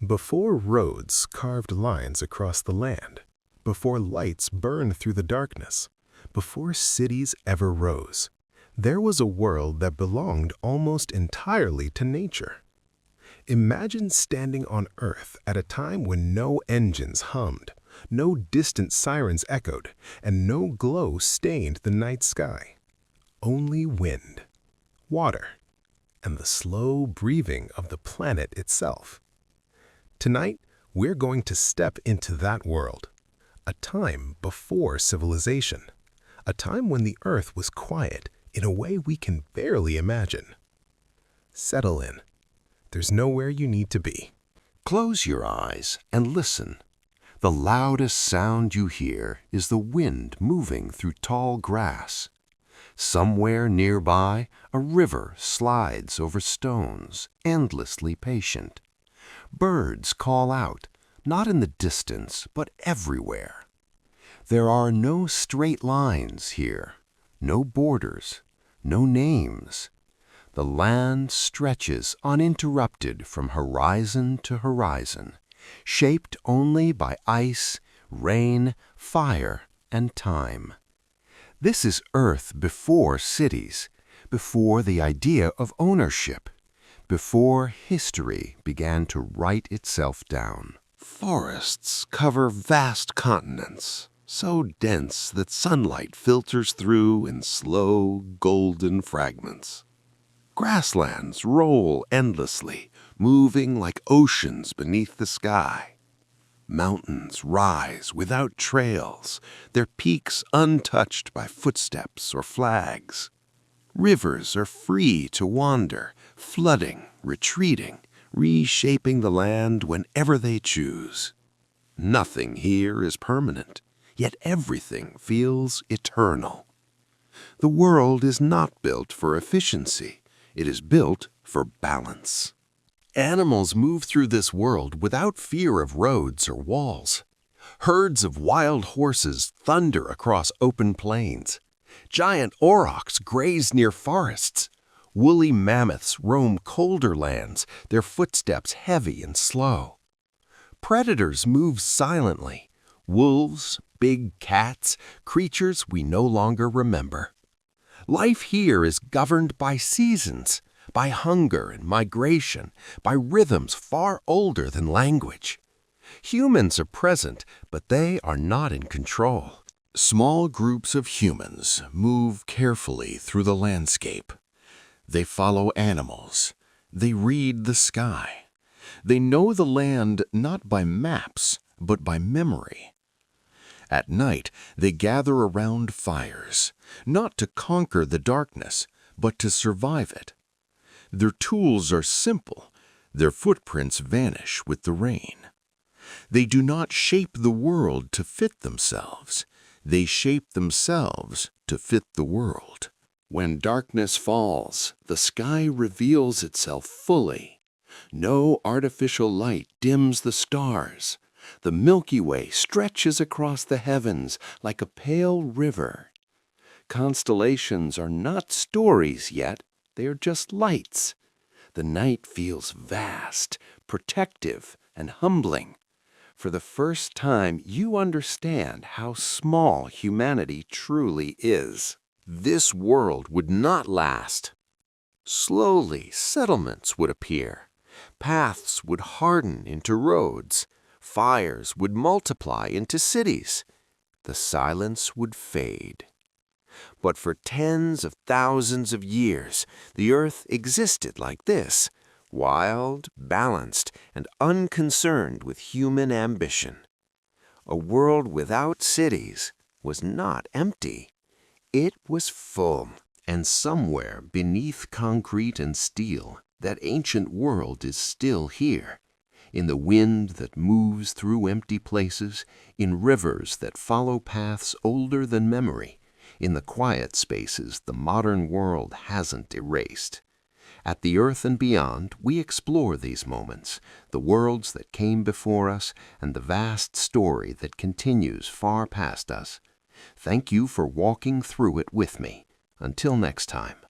Before roads carved lines across the land, before lights burned through the darkness, before cities ever rose, there was a world that belonged almost entirely to nature. Imagine standing on Earth at a time when no engines hummed, no distant sirens echoed, and no glow stained the night sky. Only wind, water, and the slow breathing of the planet itself. Tonight, we're going to step into that world, a time before civilization, a time when the Earth was quiet in a way we can barely imagine. Settle in. There's nowhere you need to be. Close your eyes and listen. The loudest sound you hear is the wind moving through tall grass. Somewhere nearby, a river slides over stones, endlessly patient. Birds call out, not in the distance, but everywhere. There are no straight lines here, no borders, no names. The land stretches uninterrupted from horizon to horizon, shaped only by ice, rain, fire, and time. This is Earth before cities, before the idea of ownership, before history began to write itself down. Forests cover vast continents, so dense that sunlight filters through in slow, golden fragments. Grasslands roll endlessly, moving like oceans beneath the sky. Mountains rise without trails, their peaks untouched by footsteps or flags. Rivers are free to wander, flooding, retreating, reshaping the land whenever they choose. Nothing here is permanent, yet everything feels eternal. The world is not built for efficiency. It is built for balance. Animals move through this world without fear of roads or walls. Herds of wild horses thunder across open plains. Giant aurochs graze near forests. Woolly mammoths roam colder lands, their footsteps heavy and slow. Predators move silently. Wolves, big cats, creatures we no longer remember. Life here is governed by seasons, by hunger and migration, by rhythms far older than language. Humans are present, but they are not in control. Small groups of humans move carefully through the landscape. They follow animals. They read the sky. They know the land not by maps, but by memory. At night, they gather around fires, not to conquer the darkness, but to survive it. Their tools are simple. Their footprints vanish with the rain. They do not shape the world to fit themselves. They shape themselves to fit the world. When darkness falls, the sky reveals itself fully. No artificial light dims the stars. The Milky Way stretches across the heavens like a pale river. Constellations are not stories yet, they are just lights. The night feels vast, protective, and humbling. For the first time, you understand how small humanity truly is. This world would not last. Slowly, settlements would appear. Paths would harden into roads. Fires would multiply into cities. The silence would fade. But for tens of thousands of years, the Earth existed like this, wild, balanced, and unconcerned with human ambition. A world without cities was not empty. It was full, and somewhere beneath concrete and steel, that ancient world is still here. In the wind that moves through empty places, in rivers that follow paths older than memory, in the quiet spaces the modern world hasn't erased. At the Earth and beyond, we explore these moments, the worlds that came before us, and the vast story that continues far past us. Thank you for walking through it with me. Until next time.